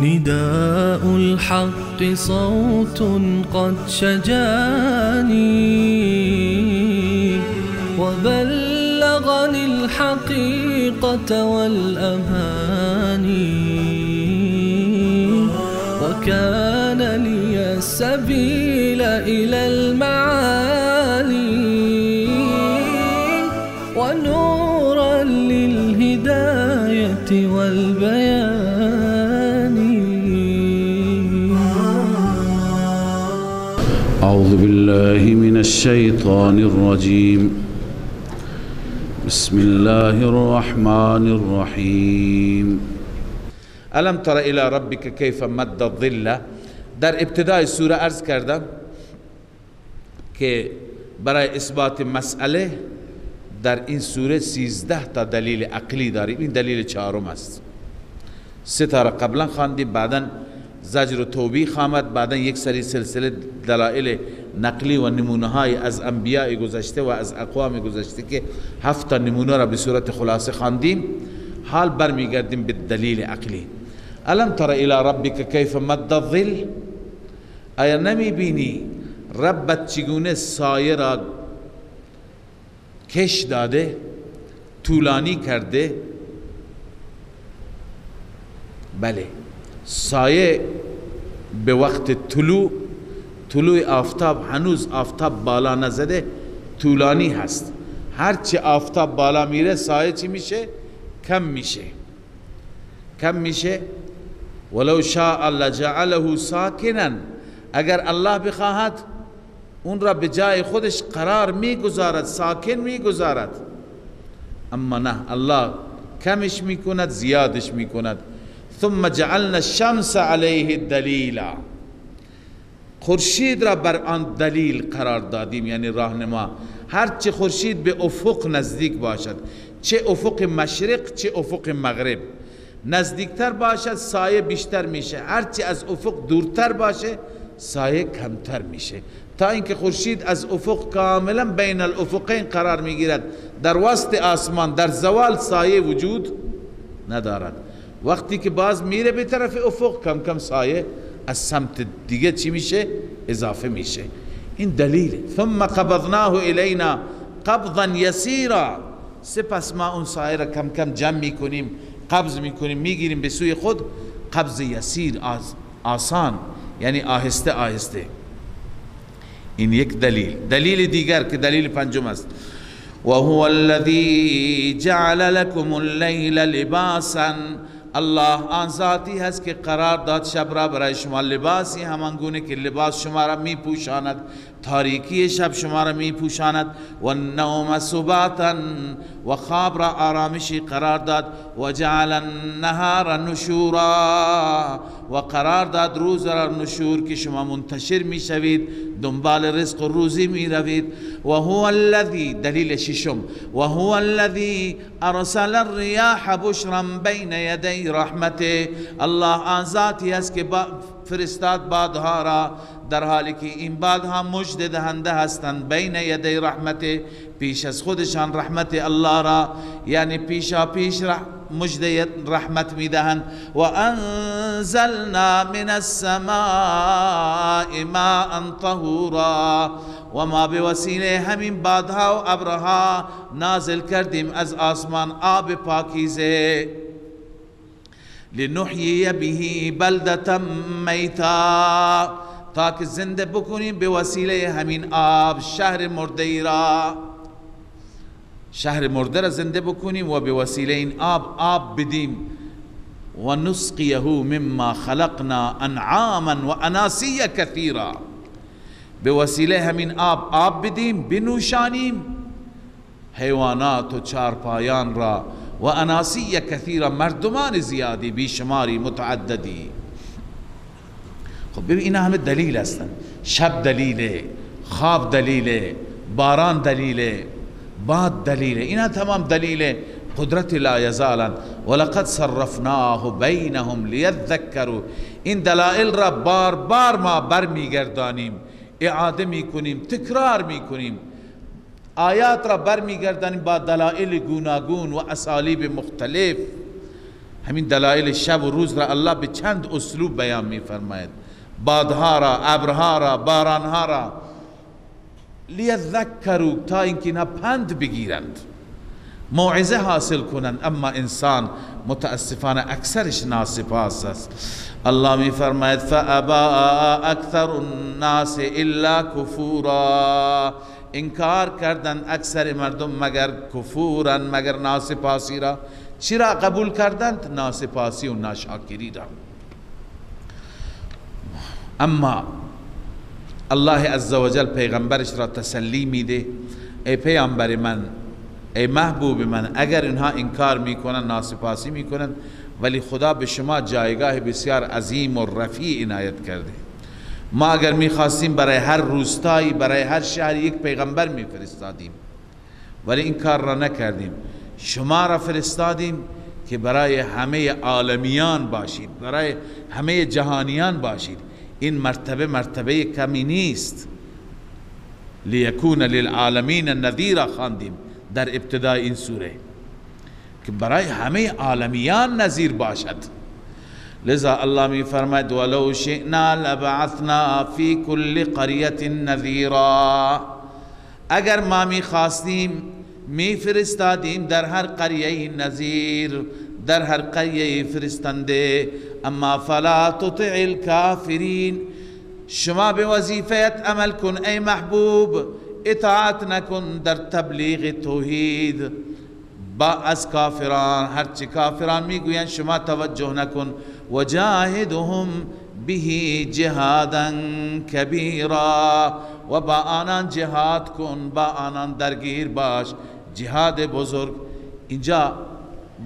نداء الحق صوت قد شجاني وبلغني الحقيقة والأماني وكان لي السبيل إلى المعالي ونورا للهداية والبيان. أعوذ بالله من الشيطان الرجيم. بسم الله الرحمن الرحیم. الم تر الی ربک کیف مد الظل. در ابتدای سوره عرض کردم که برای اثبات مسئله در این سوره 13 تا دلیل عقلی داریم. این دلیل چهارم است. 3 تا را قبلا خواندیم، بعدا زجر و توبیخ آمد، بعدا یک سری سلسله دلایل نقلی و نمونه های از انبیاء گذشته و از اقوام گذشته که 7 تا نمونه را به صورت خلاصه خواندیم. حال برمیگردیم به دلیل عقلی. الم تر الی ربک کیف مد الظل. آیا نمی بینی ربت چگونه سایه را کش داده، طولانی کرده؟ بله، سایه به وقت طلوع آفتاب، هنوز آفتاب بالا نزده، طولانی هست. هرچی آفتاب بالا میره سایه چی میشه؟ کم میشه. ولو شاء لجعله ساکنا. اگر الله بخواهد اون را به جای خودش قرار میگذارد، ساکن میگذارد. اما نه، الله کمش میکند، زیادش میکند. ثم جعلنا الشمس علیه دلیلا. خورشید را بر آن دلیل قرار دادیم، یعنی راهنما. هرچه خورشید به افق نزدیک باشد، چه افق مشرق چه افق مغرب، نزدیکتر باشد سایه بیشتر میشه، هرچی از افق دورتر باشه سایه کمتر میشه، تا اینکه خورشید از افق کاملا بین الافقین قرار میگیرد، در وسط آسمان، در زوال سایه وجود ندارد. وقتی که باز میره به طرف افق، کم کم سایه از سمت دیگه چی میشه؟ اضافه میشه. این دلیل. ثم قبضناه الینا قبضا یسیرا. سپس ما اون سایه را کم کم جمع میکنیم، قبض میکنیم، میگیریم به سوی خود. قبض یسیر، آسان، یعنی آهسته آهسته. این یک دلیل. دلیل دیگر که دلیل پنجم است، وهو الذی جعل لكم اللیل لباسا. الله آن ذاتی هست که قرار داد شب را برای شما لباسی، همان گونه که لباس شما را می پوشاند، تاریکی شب شما را می پوشاند. و النوم سباتا، و خواب را آرامشی قرار داد. و جعل النهار نشورا، و قرار داد روز را نشور که شما منتشر می شوید، دنبال رزق و روزی می روید. و هو الذی، دلیل ششم، و هو الذی ارسل الریاح بشرا بین یدی رحمته. الله آن ذاتی است که فرستاد بادها را در حالی که این بادها مژده دهنده هستند، بین یدی رحمته، پیش از خودشان رحمت الله را، یعنی پیشا پیش مژده رحمت میدهند. و انزلنا من السماء ماء طهورا. و ما به وسیله همین بادها و ابرها نازل کردیم از آسمان آب پاکیزه. لنحیی به بلدة میتا، تا که زنده بکنیم به وسیله همین آب شهر مرده را، شهر مرده را زنده بکنیم و به وسیله این آب بدیم. و نسقیه مما خلقنا انعاما و اناسیا کثیرا. به وسیله همین آب بدیم، بنوشانیم حیوانات و چارپایان را و اناسی کثیرا، مردمان زیادی بیشماری متعددی. خب ببین اینا همه دلیل هستن. شب دلیله، خواب دلیله، باران دلیله، باد دلیله، اینا تمام دلیله قدرت لا یزالن. ولقد صرفناه بینهم لیذکروا، این دلائل را بار بار ما برمیگردانیم، اعاده میکنیم، تکرار میکنیم، آیات را برمیگردانیم با دلائل گوناگون و اسالیب مختلف. همین دلائل شب و روز را الله به چند اسلوب بیان میفرماید، بادها را، ابرها را، بارانها را، لیذکروا، تا اینکه اینا پند بگیرند، موعظه حاصل کنند. اما انسان متاسفانه اکثرش ناسپاس است. الله می فرماید فابا اکثر الناس الا کفورا، انکار کردند اکثر مردم مگر کفورا، مگر ناسپاسی را. چرا قبول کردند؟ ناسپاسی و ناشاکری را. اما الله عزوجل پیغمبرش را تسلی میده، ای پیامبر من، ای محبوب من، اگر اینها انکار میکنن، ناسپاسی میکنن، ولی خدا به شما جایگاه بسیار عظیم و رفیع عنایت کرده. ما اگر میخواستیم برای هر روستایی، برای هر شهر یک پیغمبر میفرستادیم، ولی این کار را نکردیم. شما را فرستادیم که برای همه عالمیان باشید، برای همه جهانیان باشید. این مرتبه کمی نیست. لیکون للعالمین نذیرا خواندیم در ابتدای این سوره که برای همه عالمیان نذیر باشد. لذا الله می فرماید ولو شئنا لبعثنا فی کل قریة نذیرا، اگر ما می خواستیم می فرستادیم در هر قریه نذیر، در هر قریه فرستنده. اما فلا تطع الکافرین، شما به وظیفت عمل کن ای محبوب، اطاعت نکن در تبلیغ توحید با از کافران. هرچی کافران میگویند شما توجه نکن. وجاهدهم به جهادا کبیرا، و با آنان جهاد کن، با آنان درگیر باش، جهاد بزرگ. اینجا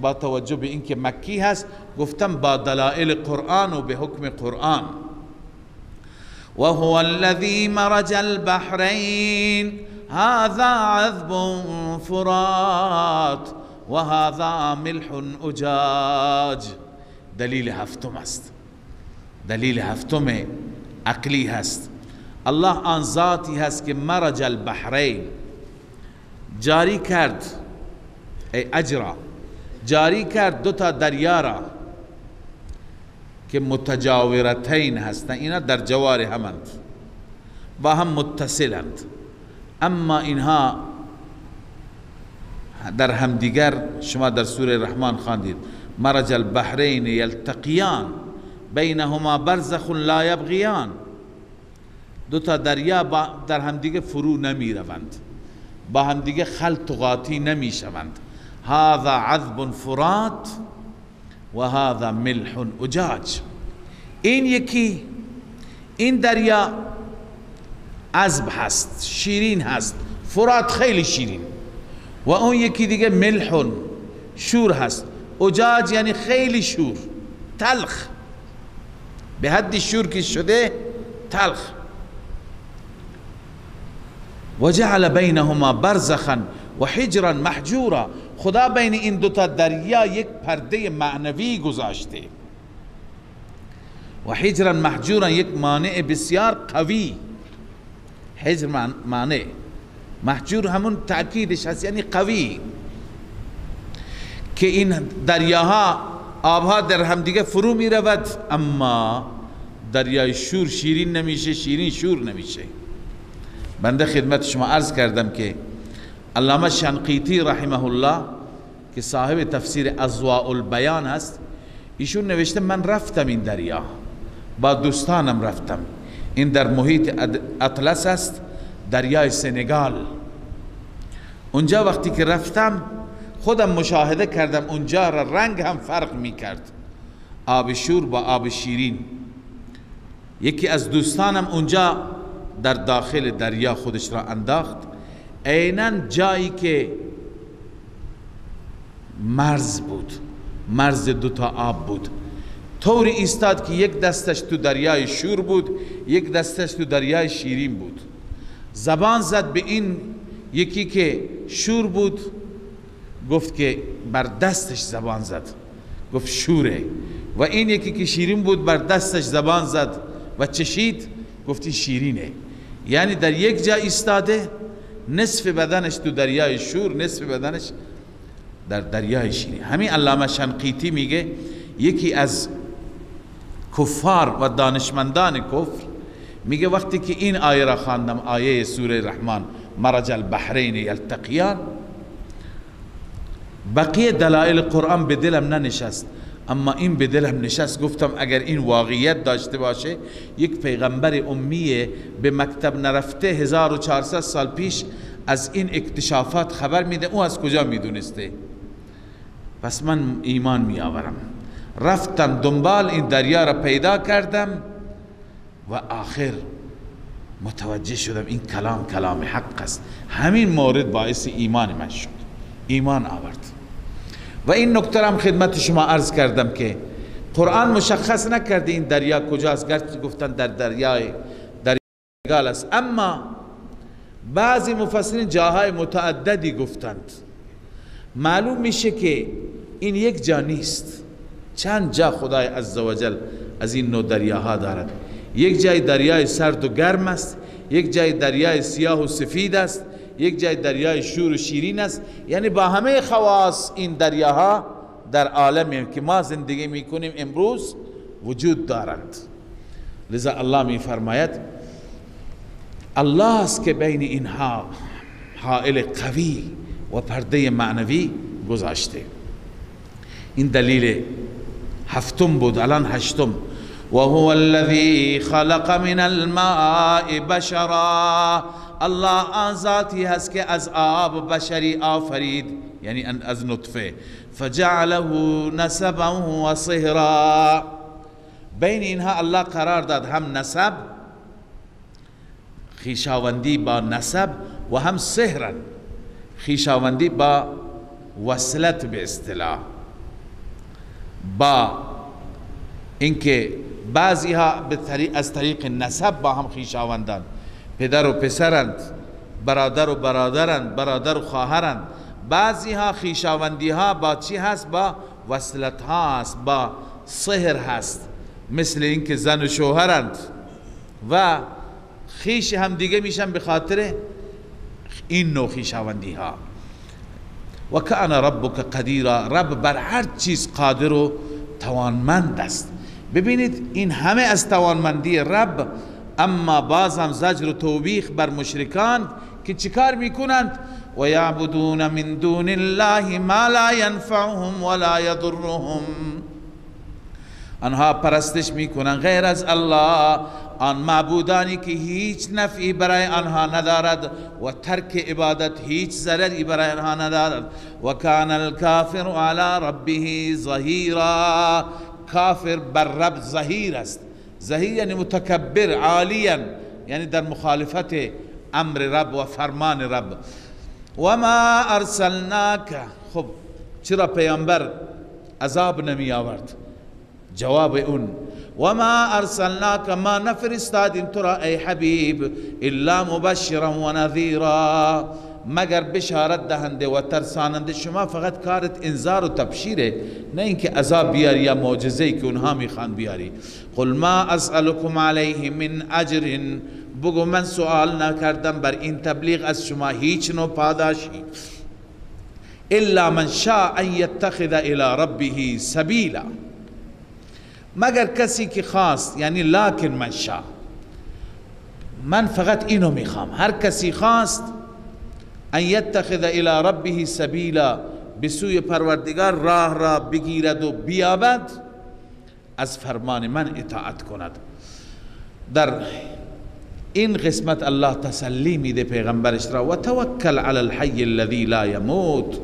با توجه به اینکه مکی هست گفتم با دلائل قرآن و به حکم قرآن. وهو الذي مرج البحرين هذا عذب فرات وهذا ملح أجاج. دلیل هفتم است، دلیل هفتم عقلی هست. الله آن ذاتی هست که مرج البحرین، جاری کرد، ای اجرا، جاری کرد دو تا دریا را که متجاورتین هستند، اینا در جوار همند، با هم متصلند، اما اینها در همدیگر. شما در سوره رحمان خواندید مرج البحرین یلتقیان بینهما برزخ لا یبغیان، دو تا دریا در همدیگه فرو نمی روند، با همدیگه خلط و قاطی نمی شوند. هذا عذب فرات و هذا ملح اجاج. این یکی، این دریا عذب هست، شیرین هست، فرات خیلی شیرین، و اون یکی دیگه ملح، شور هست. اجاج یعنی خیلی شور، تلخ، به حد شور که شده تلخ. وجعل بینهما برزخا و حجرا محجورا، خدا بین این دوتا دریا یک پرده معنوی گذاشته. و حجرا محجورا، یک مانع بسیار قوی. حجر مانع، محجور همون تأکیدش هست، یعنی قوی، که این دریاها آبها در هم دیگه فرو می رود، اما دریای شور شیرین نمیشه، شیرین شور نمیشه. بنده خدمت شما عرض کردم که علامه شنقیطی رحمه الله که صاحب تفسیر اضواء البیان هست، ایشون نوشته من رفتم این دریا، با دوستانم رفتم. این در محیط اطلس است، دریای سنگال. اونجا وقتی که رفتم خودم مشاهده کردم اونجا رنگ هم فرق می کرد، آب شور با آب شیرین. یکی از دوستانم اونجا در داخل دریا خودش را انداخت، عیناً جایی که مرز بود، مرز دوتا آب بود. طوری ایستاد که یک دستش تو دریای شور بود، یک دستش تو دریای شیرین بود. زبان زد به این یکی که شور بود، گفت که بر دستش زبان زد، گفت شوره. و این یکی که شیرین بود بر دستش زبان زد و چشید، گفتی شیرینه. یعنی در یک جا ایستاده، نصف بدنش تو دریای شور، نصف بدنش در دریای شیرین. همین علامه شنقیطی میگه یکی از کفار و دانشمندان کفر میگه وقتی که این آیه را خواندم، آیه سوره رحمان مرج البحرین یلتقیان، بقیه دلائل قرآن به دلم ننشست، اما این به دلم نشست. گفتم اگر این واقعیت داشته باشه، یک پیغمبر امیه به مکتب نرفته 1400 سال پیش از این اکتشافات خبر میده، او از کجا میدونسته؟ پس من ایمان میآورم. رفتم دنبال این دریا را پیدا کردم و آخر متوجه شدم این کلام حق است. همین مورد باعث ایمان من شد، ایمان آورد. و این نکته را هم خدمت شما عرض کردم که قرآن مشخص نکرده این دریا کجاست، گرچه گفتن در دریای گال است، اما بعضی مفسرین جاهای متعددی گفتند. معلوم میشه که این یک جا نیست، چند جا خدای عزوجل از این نوع دریاها دارد. یک جای دریای سرد و گرم است، یک جای دریای سیاه و سفید است، یک جای دریای شور و شیرین است. یعنی با همه خواص این دریاها در عالمی که ما زندگی میکنیم امروز وجود دارند. لذا الله میفرماید الله است که بین اینها حائل قوی و پرده معنوی گذاشته. این دلیل هفتم بود، الان هشتم. و هو الذی خلق من الماء بشرا، الله آن ذاتی هست که از آب بشری آفرید، یعنی از نطفه. فجعله نسبا و صهرا، بین اینها الله قرار داد هم نسب، خویشاوندی با نسب، و هم صهرا، خویشاوندی با وصلت به اصطلاح، با اینکه بعضی ها از طریق نسب با هم خویشاوندان، پدر و پسرند، برادر و برادرند، برادر و خواهرند. بعضی ها خویشاوندی ها با چی هست؟ با وصلت ها هست، با صهر هست، مثل اینکه زن و شوهرند و خویش هم دیگه میشن به خاطر این نوع خویشاوندی ها. و کان ربک قدیرا، رب بر هر چیز قادر و توانمند است. ببینید این همه از توانمندی رب، اما باز هم زجر و توبیخ بر مشرکان که چیکار میکنند؟ و یعبدون من دون الله ما لا ینفعهم ولا یضرهم، آنها پرستش میکنند غیر از الله آن معبودانی که هیچ نفعی برای آنها ندارد و ترک عبادت هیچ ضرری برای آنها ندارد. و کان الکافر علی ربه ظهیرا، کافر بر رب ظهیر است. ظهیر یعنی متکبر، عالیا، یعنی در مخالفت امر رب و فرمان رب. و ما ارسلناک، خب چرا پیامبر عذاب نمی آورد؟ جواب اون و ما ارسلناک، ما نفرستادیم تو را ای حبیب الا مبشرا و نذیرا، مگر بشارت دهنده و ترساننده. شما فقط کارت انذار و تبشیره، نه اینکه عذاب بیاری یا معجزه‌ای که اونها میخوان بیاری. قل ما اسألكم علیه من اجر، بگو من سوال نکردم بر این تبلیغ از شما هیچ نوع پاداشی، الا من شاء ان یتخذ الى ربه سبیلا، مگر کسی که خواست، یعنی لکن من شاء، من فقط اینو میخوام، هر کسی خواست ان یتخذ الى ربه سبیلا، به سوی پروردگار راه را بگیرد و بیابد، از فرمان من اطاعت کند. در این قسمت الله تسلی میده پیغمبرش را، و توکل علی الحی الذی لا یموت،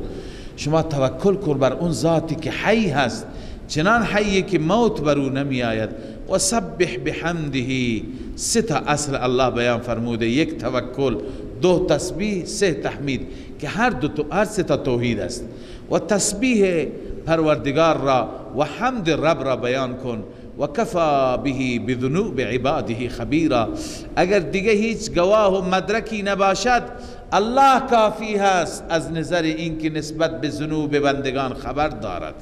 شما توکل کن بر اون ذاتی که حی هست، چنان حیی که موت بر او نمی آید. و سبح بحمده، سه تا اصل الله بیان فرموده، یک توکل، 2 تسبیح 3 تحمید که هر 3 تا توحید است. و تسبیح پروردگار را و حمد رب را بیان کن. و کفا به بذنوب عباده خبیرا، اگر دیگه هیچ گواه و مدرکی نباشد الله کافی هست از نظر این که نسبت به ذنوب بندگان خبر دارد.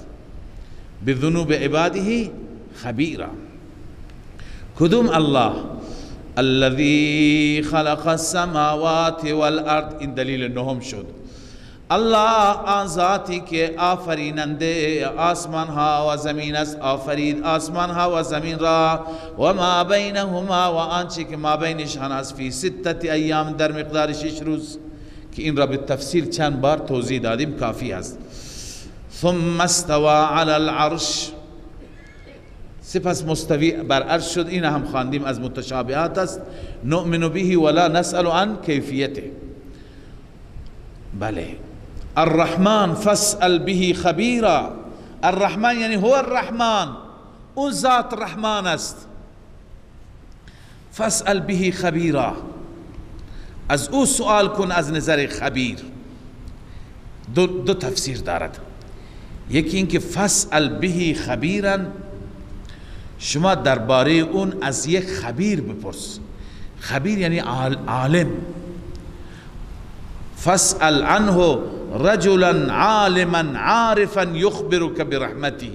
بذنوب عباده خبیرا. کدوم الله؟ الذي خلق السماوات والارض. این دلیل 9 شد. الله آن ذاتی که آفریننده آسمان ها و زمین است، آفرید آسمان ها و زمین را و ما بینهما و آنچه که ما بینشان است فی 6 ایام در مقدار 6 روز که این را به تفصیل چند بار توضیح دادیم کافی است. ثم استوى علی العرش، سپس مستوی بر عرش شد. این هم خواندیم از متشابهات است. نؤمن به ولا نسأل عن کیفیته. بله. الرحمن فاسأل به خبیرا. الرحمن یعنی هو الرحمن، اون ذات رحمان است. فاسأل به خبیرا، از او سؤال کن از نظر خبیر. دو تفسیر دارد. یکی این که فاسأل به خبیرا، شما درباره اون از یک خبیر بپرس. خبیر یعنی عالم. فاسأل عنه رجلا عالما عارفا یخبرک برحمته.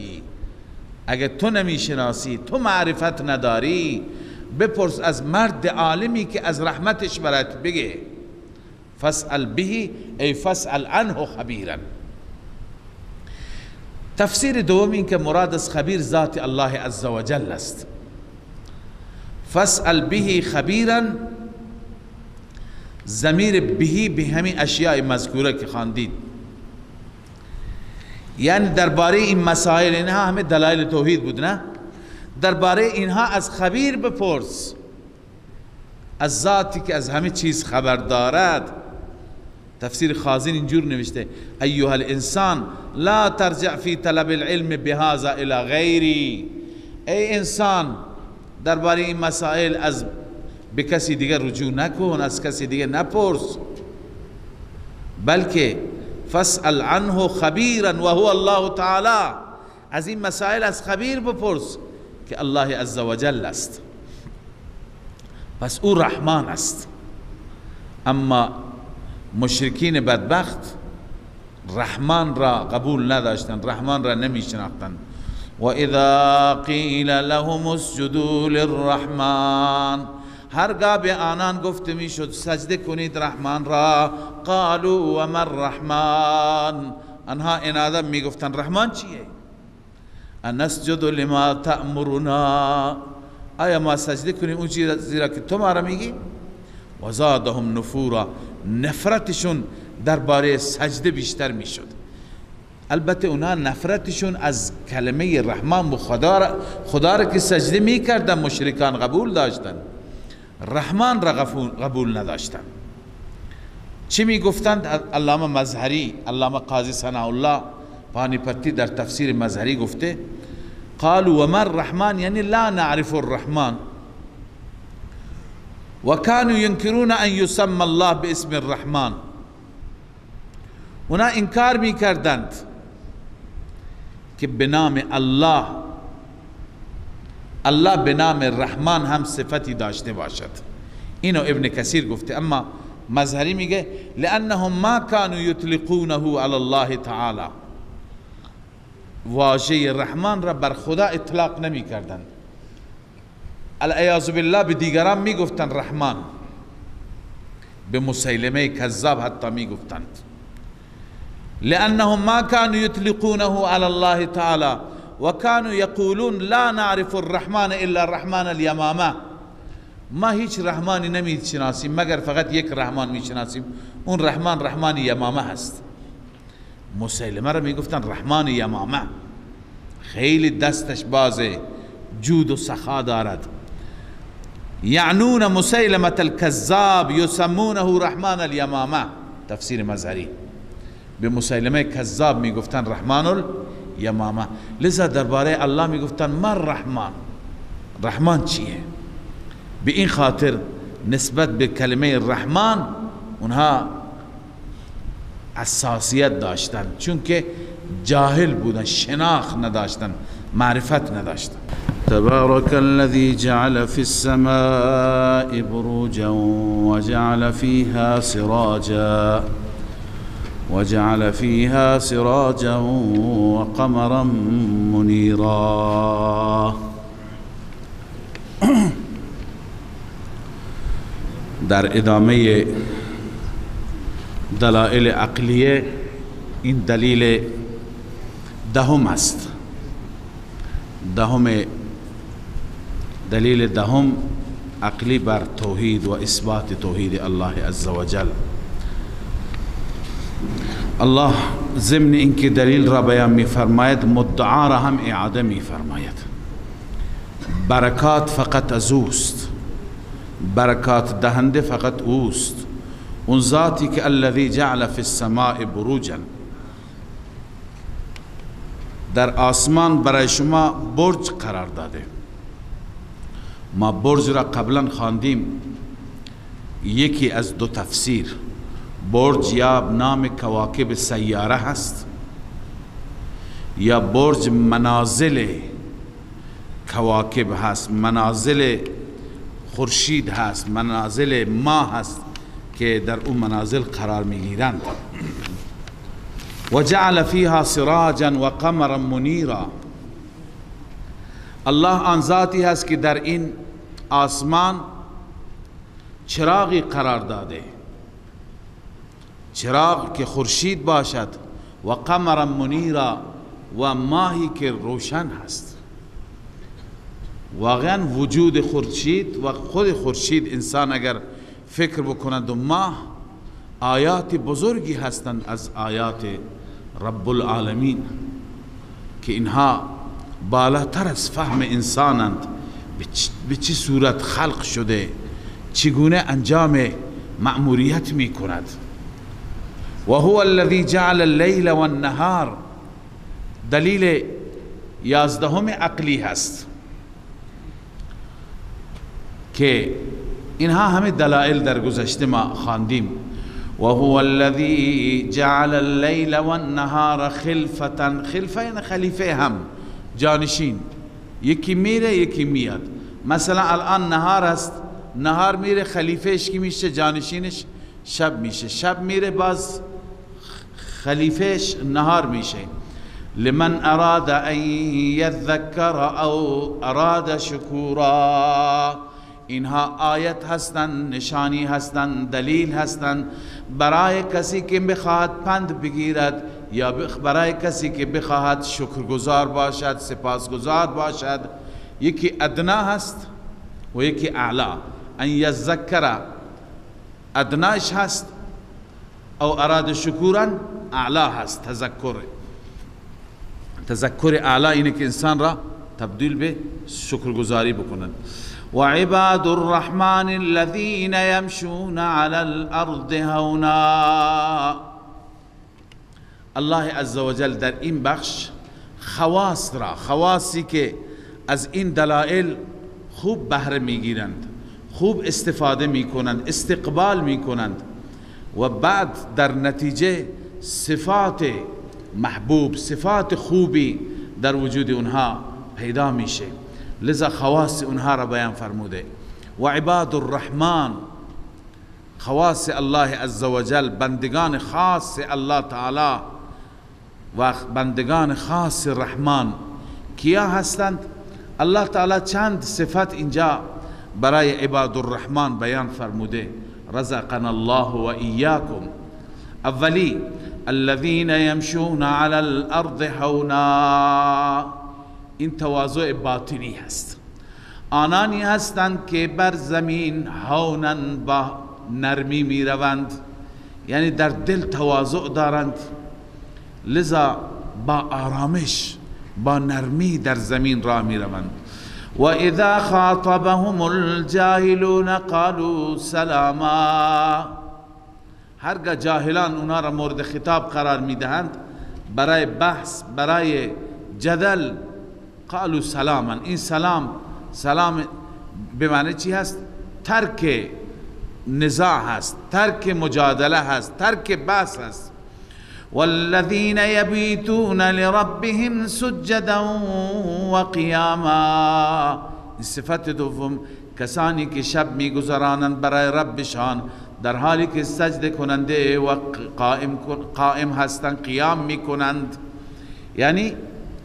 اگر تو نمیشناسی، تو معرفت نداری، بپرس از مرد عالمی که از رحمتش برات بگه. فاسأل به ای فاسأل عنه خبیرا. تفسیر دوم این که مراد از خبیر ذات الله عزوجل است. فاسأل به خبیرا، ضمیر بهی به همین اشیاء مذکوره که خواندید، یعنی درباره این مسائل، اینها همه دلایل توحید بود نه؟ درباره اینها از خبیر بپرس، از ذاتی که از همه چیز خبر دارد. تفسیر خازن اینجور نوشته ایها الانسان لا ترجع فی طلب العلم بهذا الى غیری. ای انسان درباره این مسائل از به کسی دیگر رجوع نکن، از کسی دیگر نپرس، بلکه فاسأل عنه خبیرا و هو الله تعالی. از این مسائل از خبیر بپرس که الله عزوجل است. پس او رحمان است. اما مشرکین بدبخت رحمان را قبول نداشتند، رحمان را نمی شناختند. و اذا قیل لهم اسجدوا للرحمن، هرگاه به آنان گفته می شد سجده کنید رحمان را، قالوا و من الرحمن، آنها انادم می گفتند رحمان چیه؟ انسجد لما تأمرنا، آیا ما سجده کنیم اون چیزی را که تو ما را میگی؟ و زادهم نفورا، نفرتشون درباره سجده بیشتر میشد. البته اونها نفرتشون از کلمه رحمان و خدا را که سجده میکردن مشرکان قبول داشتن، رحمان را قبول نداشتن. چی میگفتند؟ علامه مظهری، علامه قاضی ثناء الله پانیپتی در تفسیر مظهری گفته قالوا و من الرحمن یعنی لا نعرف الرحمن و كانوا ينكرون ان يسمى الله باسم الرحمن. اونا انکار می کردند که به نام الله به نام رحمان هم صفتی داشته باشد. اینو ابن کثیر گفته. اما مظهری میگه لانهم ما كانوا يطلقونه على الله تعالی، واژه رحمان را بر خدا اطلاق نمی کردند. العیاذ بالله به دیگران می گفتند رحمان، به مسیلمه کذاب حتی می گفتند. لانهم ما كانوا يطلقونه على الله تعالى وكانوا يقولون لا نعرف الرحمن الا الرحمن اليمامه. ما هیچ رحمانی نمی شناسیم مگر فقط یک رحمان می شناسیم، اون رحمان یمامه هست. مسیلمه را می گفتن رحمان یمامه، خیلی دستش بازه، جود و سخا دارد. یعنون مسیلمه الکذاب یسمونه رحمان الیمامه. تفسیر مظهری به مسیلمه کذاب می گفتن رحمان الیمامه. لذا درباره الله می گفتن من رحمان چیه؟ به این خاطر نسبت به کلمه رحمان اونها حساسیت داشتن، چون که جاهل بودن، شناخت نداشتن، معرفت نداشتن. تبارك الذي جعل في السماء بروجا وجعل فيها سراجا وقمرا منيرا. در ادامه دلائل عقلیه این دلیل دهم است. دلیل دهم عقلی بر توحید و اثبات توحید الله عز وجل. الله ضمن اینکه دلیل را بیان می فرماید، مدعا را هم اعاده می فرماید. برکات فقط از اوست، برکات دهنده فقط اوست. اون ذاتی که الذی جعل فی السماء بروجا، در آسمان برای شما برج قرار داده. ما برج را قبلا خواندیم، یکی از دو تفسیر. برج یا نام کواکب سیاره هست، یا برج منازل کواکب هست، منازل خورشید هست، منازل ماه هست که در اون منازل قرار میگیرند. و جعل فیها سراجا و قمرا منیرا. الله آن ذاتی هست که در این آسمان چراغی قرار داده، چراغ که خورشید باشد، و قمرا منیرا، و ماهی که روشن هست. واقعا وجود خورشید و خود خورشید، انسان اگر فکر بکند، و ماه آیات بزرگی هستند از آیات رب العالمین که اینها بالاتر از فهم انسانند. به چه صورت خلق شده، چگونه انجام مأموریت می کند. و هو الذی جعل اللیل و النهار، دلیل 11 عقلی هست که اینها همه دلائل در گذشته ما خواندیم. و هو الذی جعل اللیل و النهار خلفة. خلفه یعنی خلیفه، هم جانشین، یکی میره یکی میاد. مثلا الان نهار است، نهار میره، خلیفهش کی میشه؟ جانشینش شب میشه. شب میره، باز خلیفهش نهار میشه. لمن اراد ان یذکر او اراد شکورا. اینها آیت هستند، نشانی هستند، دلیل هستند برای کسی که بخواهد پند بگیرد، یا برای کسی که بخواهد شکرگزار باشد، سپاسگزار باشد. یکی ادنا هست و یکی اعلا. ان یذکر ادناش هست، او اراد شکورا اعلا هست. تذکر اعلا اینه که انسان را تبدیل به شکرگزاری بکنند. و عباد الرحمن الذین یمشون علی الارض هونا. الله عزوجل در این بخش خواصی که از این دلائل خوب بهره میگیرند، خوب استفاده میکنند، استقبال میکنند، و بعد در نتیجه صفات محبوب، صفات خوبی در وجود اونها پیدا میشه. لذا خواص اونها را بیان فرموده. و عباد الرحمن، خواص الله عزوجل، بندگان خاص الله تعالی و بندگان خاص رحمان کیا هستند؟ الله تعالی چند صفت اینجا برای عباد الرحمن بیان فرموده. رزقنا الله و ایاکم. اولی الذین یمشون علی الارض هونا. این تواضع باطنی هست. آنانی هستند که بر زمین هونا با نرمی می روند، یعنی در دل تواضع دارند، لذا با آرامش، با نرمی در زمین راه می روند. و اذا خاطبهم الجاهلون قالوا سلاما. هرگاه جاهلان اونا را مورد خطاب قرار می دهند، برای بحث، برای جدل، قالوا سلاما. این سلام به معنی چی هست؟ ترک نزاع هست، ترک مجادله هست، ترک بحث هست. والذین یبیتون لربهم سجدا و قیاما، این صفت دوم، کسانی که شب میگذرانند برای ربشان در حالی که سجده کننده و قائم هستند، قیام میکنند، یعنی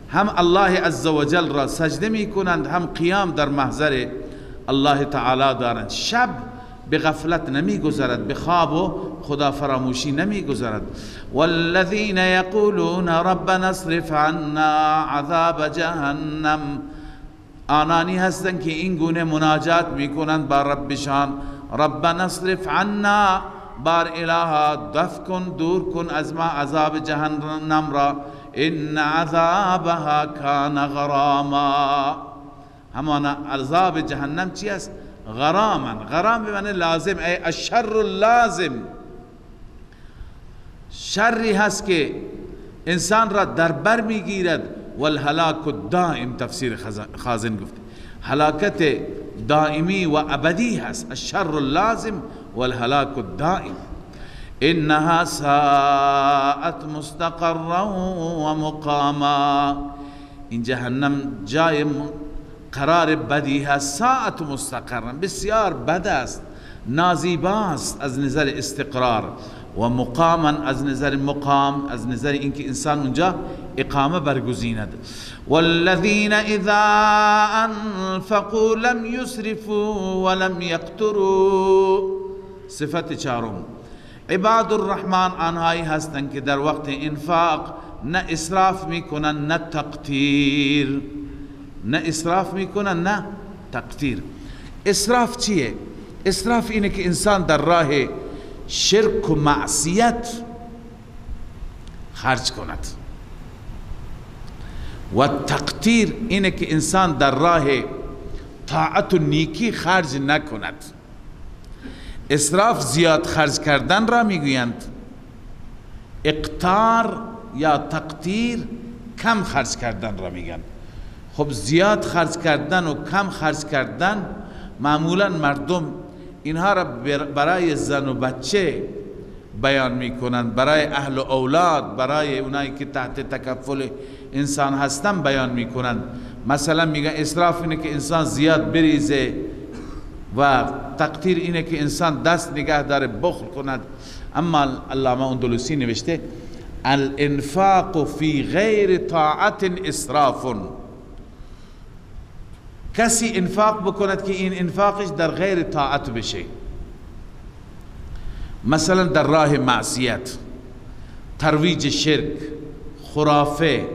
هم الله عزوجل را سجده میکنند، هم قیام در محضر الله تعالی دارند. شب به غفلت نمیگذرد، به خواب و خدا فراموشی نمیگذرد. والذین یقولون ربنا اصرف عنا عذاب جهنم، آنانی هستند که این گونه مناجات میکنند با ربشان، ربنا اصرف عنا، بار الها دفع کن، دور کن از ما عذاب جهنم را، ان عذابها کان غراما، همان عذاب جهنم چی است؟ غراما. غرام به معنی لازم، ای الشر اللازم، شری هست که انسان را در بر میگیرد. والهلاک الدائم، تفسیر خازن گفته هلاکت دائمی و ابدی هست، الشر اللازم والهلاک الدائم. انها ساءت مستقرا و مقاما، این جهنم جای قرار بدی هست. ساعت مستقرا، بسیار بد است، نازیباست از نظر استقرار، و مقاما از نظر مقام، از نظر اینکه انسان اونجا اقامه برگزیند. والذین اذا انفقوا لم یسرفوا ولم یقتروا، صفت چهارم، عباد الرحمن آنهایی هستند که در وقت انفاق نه اسراف میکنن نه تقتیر، نه اسراف میکنن نه تقتیر. اسراف چیه؟ اسراف اینه که انسان در راه شرک و معصیت خرج کند، و تقتیر اینه که انسان در راه طاعت و نیکی خرج نکند. اسراف زیاد خرج کردن را میگویند، اقتار یا تقتیر کم خرج کردن را میگن. خب زیاد خرج کردن و کم خرج کردن، معمولا مردم اینها را برای زن و بچه بیان میکنند، برای اهل و اولاد، برای اونایی که تحت تکفل انسان هستن بیان میکنند. مثلا میگن اسراف اینه که انسان زیاد بریزه، و تقتیر اینه که انسان دست نگه داره بخل کند. اما علامه اندلسی نوشته الانفاق فی غیر طاعت اسراف، کسی انفاق بکند که این انفاقش در غیر طاعت بشه، مثلا در راه معصیت، ترویج شرک، خرافه،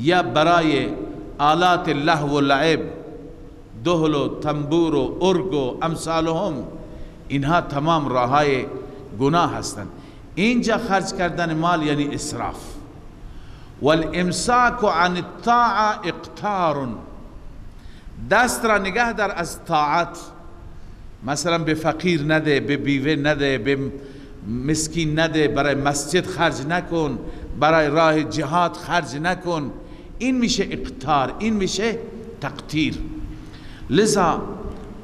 یا برای آلات لهو و لعب، دهل و تنبور و ارگ و امثالهم، اینها تمام راههای گناه هستند. اینجا خرج کردن مال یعنی اسراف. والامساک عن الطاعه اقتار، دست را نگه در از طاعت، مثلا به فقیر نده، به بیوه نده، به مسکین نده، برای مسجد خرج نکن، برای راه جهاد خرج نکن، این میشه اقتار، این میشه تقتیر. لذا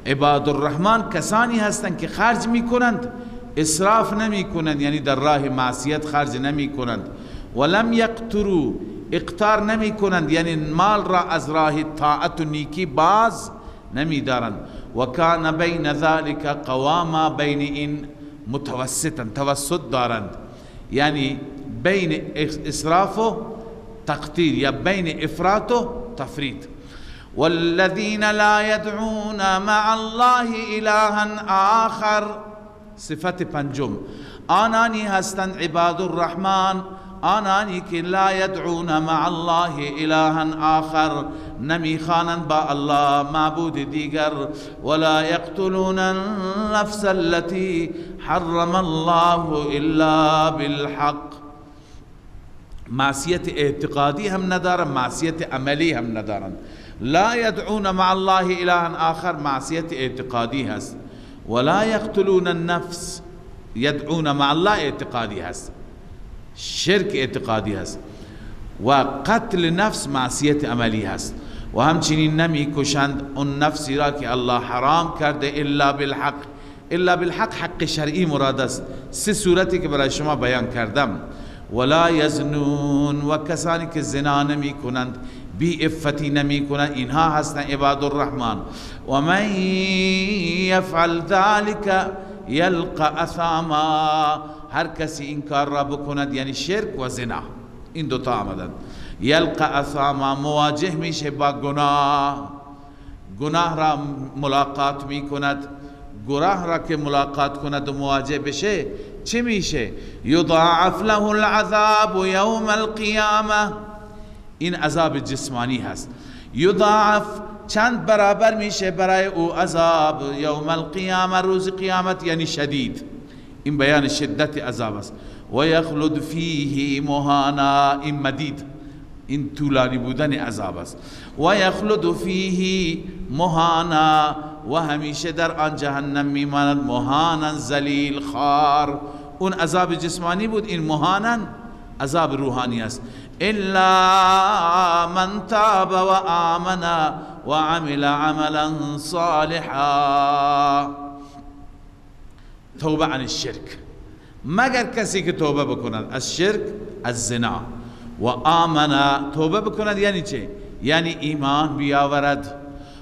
عباد الرحمن کسانی هستند که خرج میکنند، اسراف نمی کنند، یعنی در راه معصیت خرج نمی کنند. ولم یقتروا، اقتار نمی کنند، یعنی مال را از راه طاعت و نیکی باز نمی دارند. و کان بین ذلك قواما، بین این متوسطا، توسط دارند، یعنی بین اسراف و تقتیر یا بین افراط و تفرید. والذین لا يدعون مع الله الها آخر، صفت پنجم، آنانی هستند عباد الرحمن، آنانی که لا يدعون مع الله الها آخر، نمیخوانند با الله معبود دیگر، ولا يقتلون النفس التي حرم الله الا بالحق، معصیت اعتقادی هم ندارن، معصیت عملی هم ندارن. لا يدعون مع الله الها آخر معصیت اعتقادی هست، ولا يقتلون النفس، يدعون مع الله اعتقادی هست، شرک اعتقادی هست، و قتل نفس معصیت عملی هست. و همچنین نمی کشند اون نفسی را که الله حرام کرده الا بالحق، الا بالحق حق شرعی مراد است. سه صورتی که برای شما بیان کردم. ولا یزنون، و کسانی که زنا نمی کنند، بی افتی نمی کنند، اینها هستند عباد الرحمن. و من یفعل ذلك یلقى اثاما، هر کسی این کار را بکند، یعنی شرک و زنا، این دوتا آمدند. یلقى اثاما، مواجه میشه با گناه را ملاقات میکند. گناه را که ملاقات کند و مواجه بشه چه میشه؟ یضاعف له العذاب یوم القیامه، این عذاب جسمانی هست. یضاعف، چند برابر میشه برای او عذاب، یوم القیامه، روز قیامت، یعنی شدید. این بیان شدت عذاب است. و یخلد فیه مهانا، این مدید، این طولانی بودن عذاب است. و یخلد فیه مهانا، و همیشه در آن جهنم میماند مهانا ذلیل خوار. اون عذاب جسمانی بود، این مهانا عذاب روحانی است. الا من تاب و آمن و عمل عملا صالحا، توبه عن الشرک، مگر کسی که توبه بکند از شرک، از زنا، و آمن، توبه بکند یعنی چه؟ یعنی ایمان بیاورد،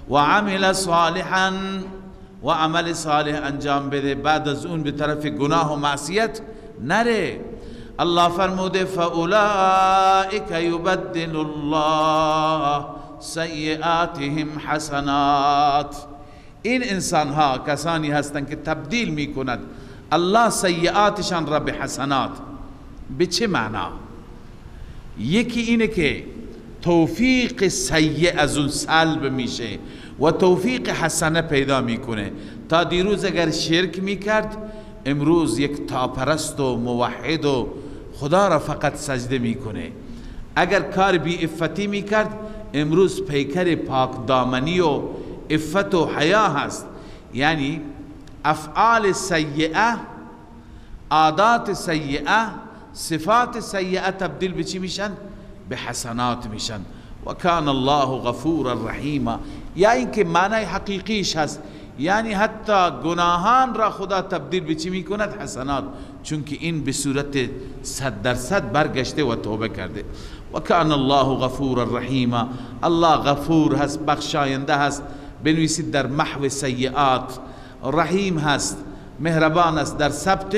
و عمل صالحا، و عمل صالح انجام بده، بعد از اون به طرف گناه و معصیت نره. الله فرموده فاولئک یبدل الله سیئاتهم حسنات، این انسان ها کسانی هستند که تبدیل می کند الله سیئاتشان را به حسنات. به چه معنا؟ یکی اینه که توفیق سیئ از اون سلب میشه و توفیق حسنه پیدا میکنه. تا دیروز اگر شرک میکرد، امروز یک تاپرست و موحد و خدا را فقط سجده میکنه. اگر کار بی افتی میکرد، امروز پیکر پاک دامنی و افت و حیا هست. یعنی افعال سیئه، عادات سیئه، صفات سیئه تبدیل به چی میشن؟ به حسنات میشن. و کان الله غفورا رحیما، یا اینکه معنی حقیقیش هست، یعنی حتی گناهان را خدا تبدیل به چی میکند؟ حسنات، چون که این به صورت 100% برگشته و توبه کرده. و کان الله غفورا رحیما، الله غفور هست، بخشاینده هست. بنویسید در محو سیئات. رحیم هست، مهربان است در ثبت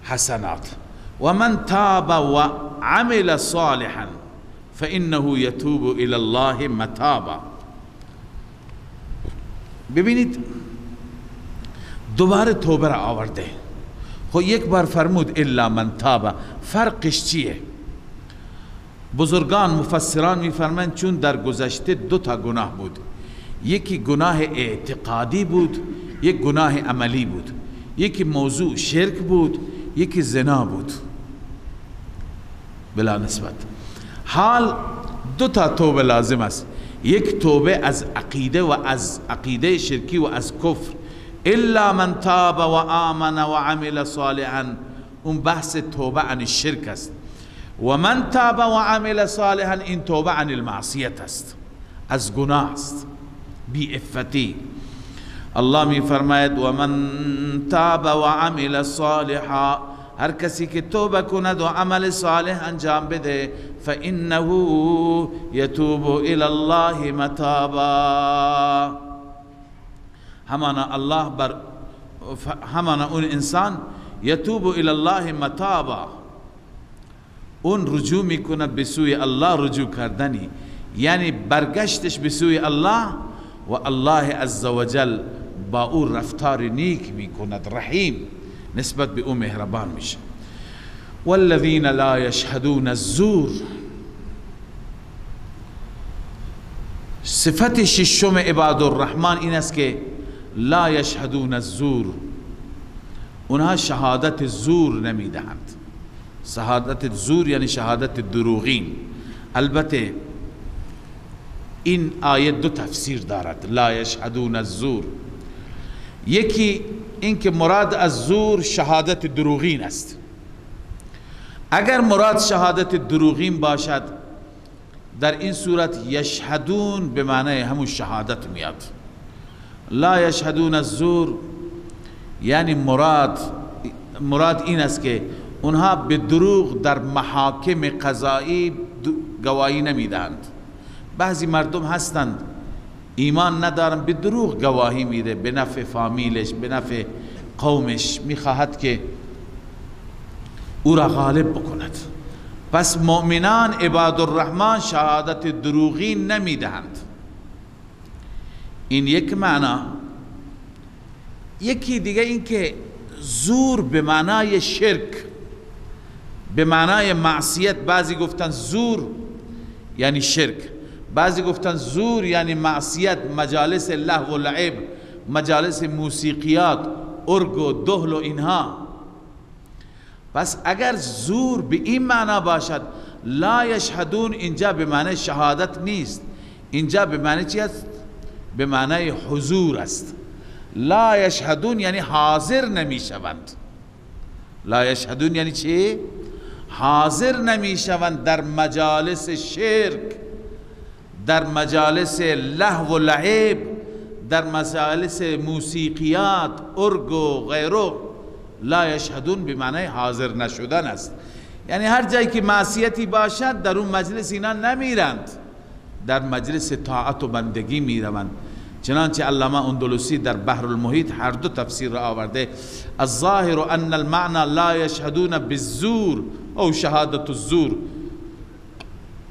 حسنات. و من تاب و عمل صالحا فانه یتوب الی الله متابا. ببینید دوباره توبه را آورده. خب یک بار فرمود الا من تاب، فرقش چیه؟ بزرگان مفسران میفرمایند چون در گذشته دو تا گناه بود، یکی گناه اعتقادی بود، یک گناه عملی بود. یکی موضوع شرک بود، یکی زنا بود بلا نسبت. حال دو تا توبه لازم است، یک توبه از عقیده و از عقیده شرکی و از کفر. الا من تاب و آمن و عمل صالحا، اون بحث توبه عن الشرک است. و من تاب و عمل صالحا، این توبه عن المعصیت است، از گناه است، بی افتی. الله می فرماید و من تاب و عمل صالحا، هر کسی که توبه کند و عمل صالح انجام بده، فانه یتوب الی الله متابا، همانا اون انسان یتوب الی الله متابا، اون رجوع میکند به سوی الله، رجوع کردنی یعنی برگشتش به سوی الله، و الله عزوجل با او رفتار نیک میکند، رحیم نسبت به او مهربان میشه. والذین لا یشهدون الزور، صفت ششم عباد الرحمن این است که لا یشهدون الزور، اونها شهادت زور نمیدهند. شهادت زور یعنی شهادت دروغین. البته این آیه دو تفسیر دارد، لا یشهدون الزور. یکی این که مراد از زور شهادت دروغین است. اگر مراد شهادت دروغین باشد، در این صورت یشهدون به معنی همون شهادت میاد. لا یشهدون الزور یعنی مراد این است که اونها به دروغ در محاکم قضایی گواهی نمیدهند. بعضی مردم هستند ایمان ندارن، به دروغ گواهی میده، به نفع فامیلش، به نفع قومش، میخواهد که او را غالب بکند. پس مؤمنان عباد الرحمن شهادت دروغی نمیدهند. این یک معنا. یکی دیگه این که زور به معنای شرک، به معنای معصیت. بعضی گفتن زور یعنی شرک، بعضی گفتن زور یعنی معصیت، مجالس لهو و لعب، مجالس موسیقیات، ارگ و دهل و اینها. پس اگر زور به این معنا باشد، لا یشهدون اینجا به معنی شهادت نیست، اینجا به معنی چی است؟ به معنی حضور است. لا یشهدون یعنی حاضر نمی شوند. لا یشهدون یعنی چی؟ حاضر نمی شوند در مجالس شرک، در مجالس لهو و لعب، در مجالس موسیقیات، ارگ و غیره. لا یشهدون به معنی حاضر نشدن است. یعنی هر جایی که معصیتی باشد در اون مجلس اینا نمیرند، در مجلس طاعت و بندگی میروند. چنانچه علامه اندلسی در بحر المحیط هر دو تفسیر را آورده. الظاهر ان المعنى لا یشهدون بالزور او شهادت الزور،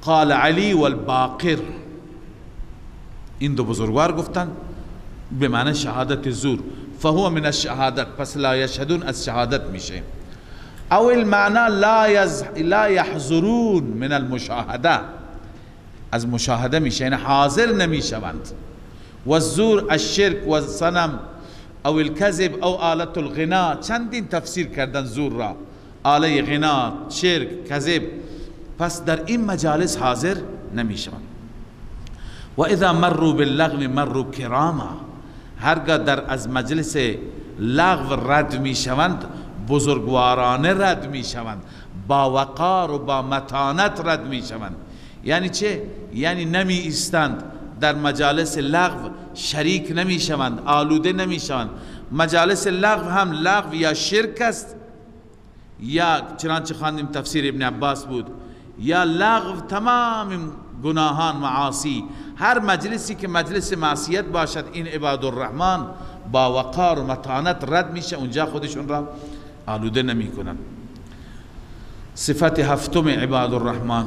قال علی والباقر. این دو بزرگوار گفتن به معنی شهادت زور، فهو من الشهادت، پس لا یشهدون از شهادت میشه. او المعنى لا یحضرون من المشاهده، از مشاهده میشه، یعنی حاضر نمیشوند. و الزور الشرک و الصنم او الكذب او آلت الغنا. چندین تفسیر کردن زور را، آله غنا، شرک، کذب. پس در این مجالس حاضر نمیشوند. و اذا مروا باللغو مروا کراما، هرگاه در از مجلس لغو رد میشوند بزرگوارانه رد میشوند، با وقار و با متانت رد میشوند. یعنی چه؟ یعنی نمی ایستند در مجالس لغو، شریک نمی شوند، آلوده نمی شوند. مجالس لغو هم لغو یا شرک است، یا چنانچه خواندیم تفسیر ابن عباس بود، یا لغو تمام گناهان، معاصی. هر مجلسی که مجلس معصیت باشد این عباد الرحمن با وقار و متانت رد میشه، اونجا خودشون را آلوده نمی کنند. صفت هفتم عباد الرحمن: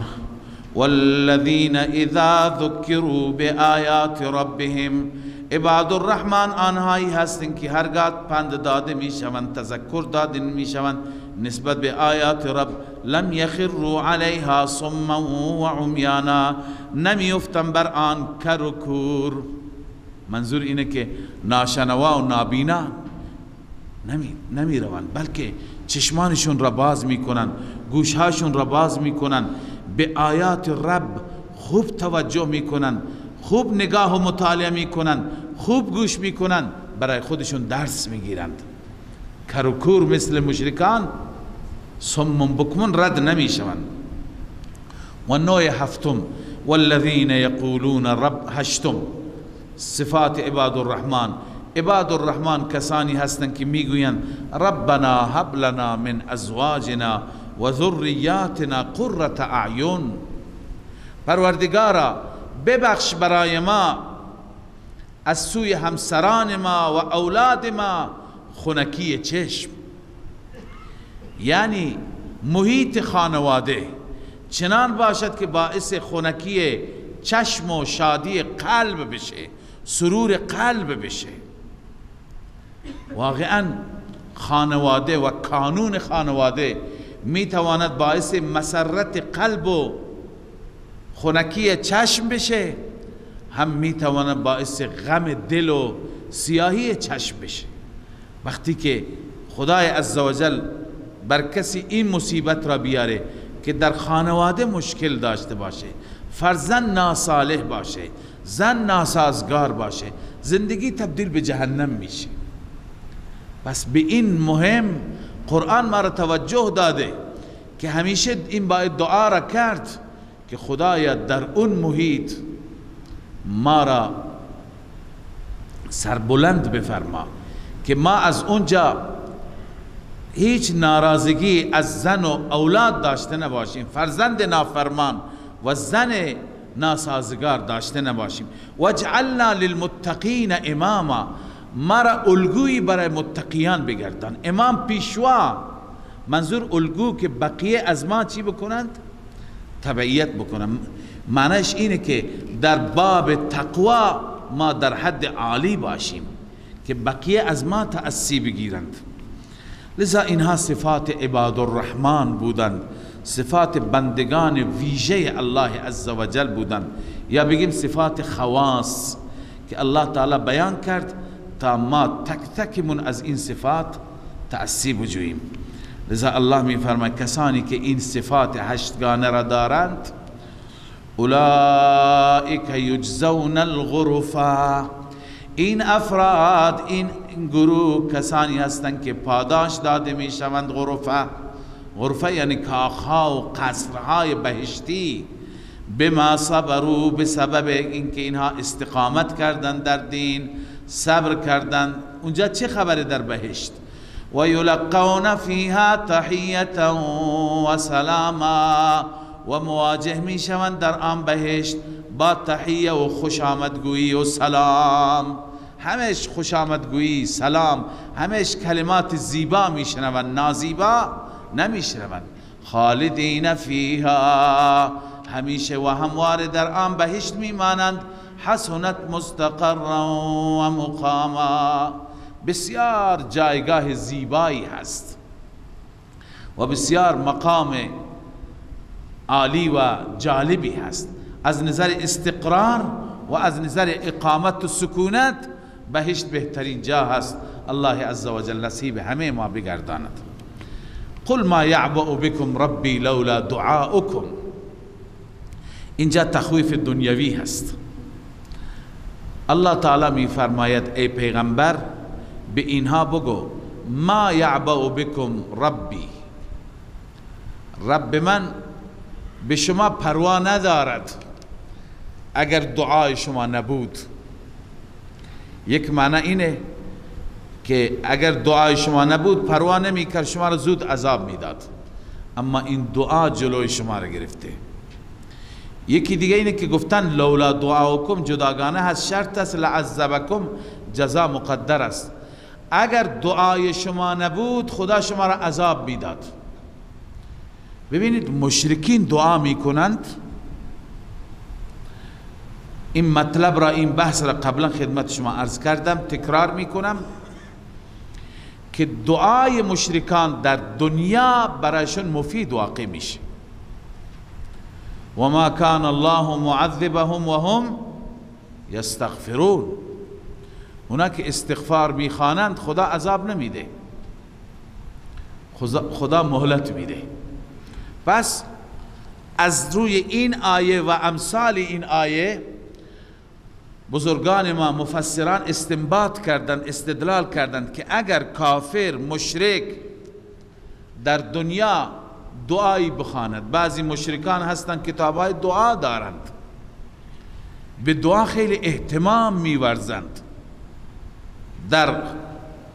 والذین اذا ذکروا بآیات ربهم. عباد الرحمن آنهایی هستند که هرگاه پند داده میشوند، تذکر داده میشوند نسبت به آیات رب، لم یخروا علیها صما و عمیانا، نمیفتن بر آن کر و کور. منظور اینه که ناشنوا و نابینا نمی روند، بلکه چشمانشون را باز میکنن، گوشهاشون را باز میکنن، به آیات رب خوب توجه میکنن، خوب نگاه و مطالعه میکنن، خوب گوش میکنن، برای خودشون درس میگیرند. کر و کور مثل مشرکان صم بکم رد نمیشوند. و نوع هفتم: والذین یقولون رب. هشتم صفات عباد الرحمن. عباد الرحمن کسانی هستند که میگویند ربنا هب لنا من ازواجنا و ذریاتنا قرة اعین. پروردگارا ببخش برای ما از سوی همسران ما و اولاد ما خنکی چشم. یعنی محیط خانواده چنان باشد که باعث خنکی چشم و شادی قلب بشه، سرور قلب بشه. واقعا خانواده و کانون خانواده میتواند باعث مسرت قلب و خنکی چشم بشه، هم میتواند باعث غم دل و سیاهی چشم بشه. وقتی که خدای عزوجل بر کسی این مصیبت را بیاره که در خانواده مشکل داشته باشه، فرزند ناصالح باشه، زن ناسازگار باشه، زندگی تبدیل به جهنم میشه. پس به این مهم قرآن ما را توجه داده که همیشه این باید دعا را کرد که خدایا در اون محیط ما را سربلند بفرما که ما از اونجا هیچ ناراضگی از زن و اولاد داشته نباشیم، فرزند نافرمان و زن ناسازگار داشته نباشیم. واجعلنا للمتقین اماما، ما را الگویی برای متقیان بگردان. امام پیشوا، منظور الگو که بقیه از ما چی بکنند؟ تبعیت بکنند. معنیش اینه که در باب تقوا ما در حد عالی باشیم که بقیه از ما تأسی بگیرند. لذا اینها صفات عباد الرحمن بودند، صفات بندگان ویژه الله عزوجل بودند، یا بگیم صفات خواص که الله تعالی بیان کرد تا ما تک تکمون از این صفات تأسی بجوییم. لذا الله می فرماید کسانی که این صفات هشتگانه را دارند اولئک یجزون الغرفا، این افراد، این گروه کسانی هستند که پاداش داده می شوند. غرفه یعنی کاخها و قصرهای بهشتی. بما صبروا، بسبب اینکه اینها استقامت کردند در دین، صبر کردند. اونجا چه خبره در بهشت؟ و یلقون فیها تحیة و سلاما، و مواجه می شوند در آن بهشت با تحیه و خوش آمدگویی و سلام. همش خوش آمدگویی، سلام، همش کلمات زیبا می شنوند، نازیبا نمی شنوند. خالدین فیها، همیشه و همواره در آن بهشت می مانند. حسنت مستقرا و مقاما، بسیار جایگاه زیبایی هست و بسیار مقام عالی و جالبی هست. از نظر استقرار و از نظر اقامت و سکونت بهشت بهترین جا هست. الله عزوجل نصیب همه ما بگرداند. قل ما یعبأ بكم ربی لولا دعاؤکم، اینجا تخویف دنیوی هست. الله تعالی می فرماید ای پیغمبر به اینها بگو ما یعبأ بكم ربی، رب من به شما پروا ندارد اگر دعای شما نبود. یک معنی اینه که اگر دعای شما نبود پروا نمی کرد، شما را زود عذاب میداد، اما این دعا جلوی شما را گرفته. یکی دیگه اینه که گفتن لولا دعاؤکم جداگانه هست، شرط است، لعذبکم جزا مقدر است. اگر دعای شما نبود خدا شما را عذاب میداد. ببینید مشرکین دعا میکنند. این مطلب را، این بحث را قبلا خدمت شما عرض کردم، تکرار میکنم که دعای مشرکان در دنیا برایشون مفید واقع میشه. و ما کان الله معذبهم و هم یستغفرون، اونا که استغفار میخوانند خدا عذاب نمیده، خدا مهلت میده. پس از روی این آیه و امثال این آیه بزرگان ما مفسران استنباط کردند، استدلال کردند که اگر کافر مشرک در دنیا دعایی بخواند، بعضی مشرکان هستند کتابهای دعا دارند، به دعا خیلی اهتمام میورزند، در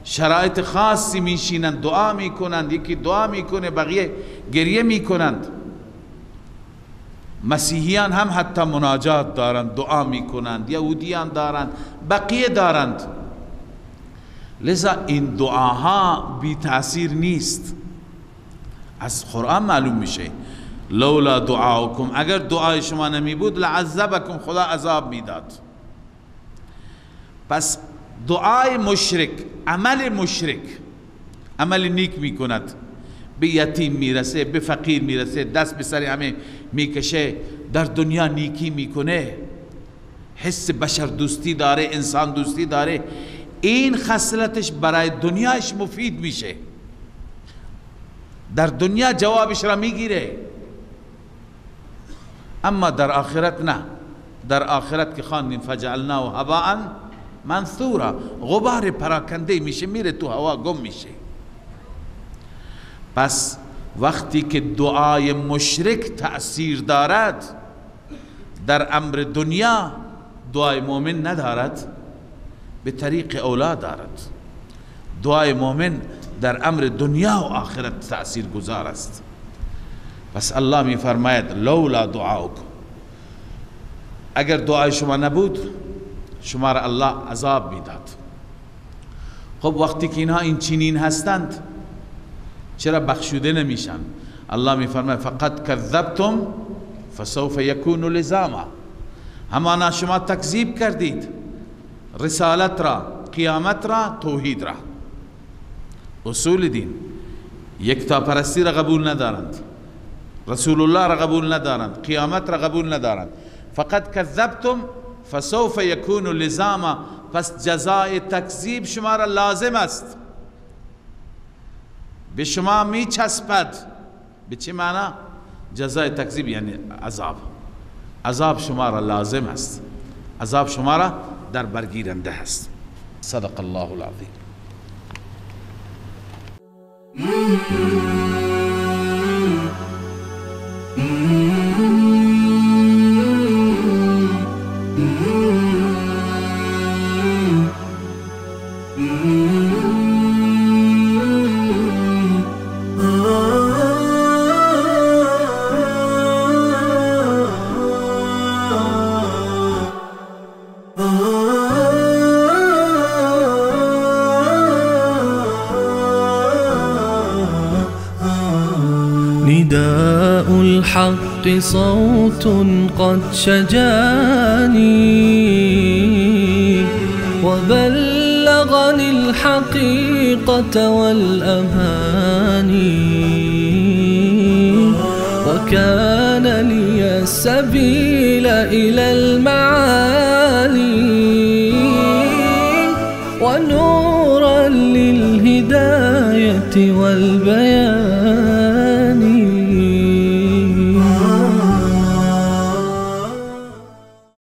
شرایط خاصی میشینند دعا میکنند، یکی دعا میکنه بقیه گریه میکنند. مسیحیان هم حتی مناجات دارند، دعا میکنند، یهودیان دارند، بقیه دارند. لذا این دعاها بی تأثیر نیست، از قرآن معلوم میشه. لولا دعاؤکم، اگر دعای شما نمی بود لعذبکم، خدا عذاب میداد. پس دعای مشرک، عمل مشرک، عمل نیک میکند، به یتیم میرسه، به فقیر میرسه، دست به سر همه میکشه، در دنیا نیکی میکنه، حس بشر دوستی داره، انسان دوستی داره، این خصلتش برای دنیاش مفید میشه، در دنیا جوابش را میگیره. اما در آخرت نه. در آخرت که خواندیم فجعلناه هباء منثورا، غبار پراکنده میشه، میره تو هوا، گم میشه. پس وقتی که دعای مشرک تأثیر دارد در امر دنیا، دعای مؤمن ندارد. به طریق اولا دارد. دعای مؤمن در امر دنیا و آخرت تأثیر گذار است. پس الله می فرماید لولا دعاؤکم، اگر دعای شما نبود شما را الله عذاب میداد. خب وقتی که اینها این چنین هستند چرا بخشوده نمیشن؟ الله می فرماید فقط کذبتم فسوف یکون لزاما، همانا شما تکذیب کردید رسالت را، قیامت را، توحید را. اصول دین یکتا پرستی را قبول ندارند، رسول الله را قبول ندارند، قیامت را قبول ندارند. فقط کذبتم فسوف یکون لزاما، پس جزای تکذیب شما را لازم است، به شما می چسبد. به چه معنی؟ جزای تکذیب یعنی عذاب. عذاب شما را لازم است، عذاب شما را در برگیرنده است. صدق الله العظیم. نداء الحق صوت قد شجاني وبلغني الحقيقة والأماني، وكان لي السبيل إلى المعالي، ونورا للهداية والبيان.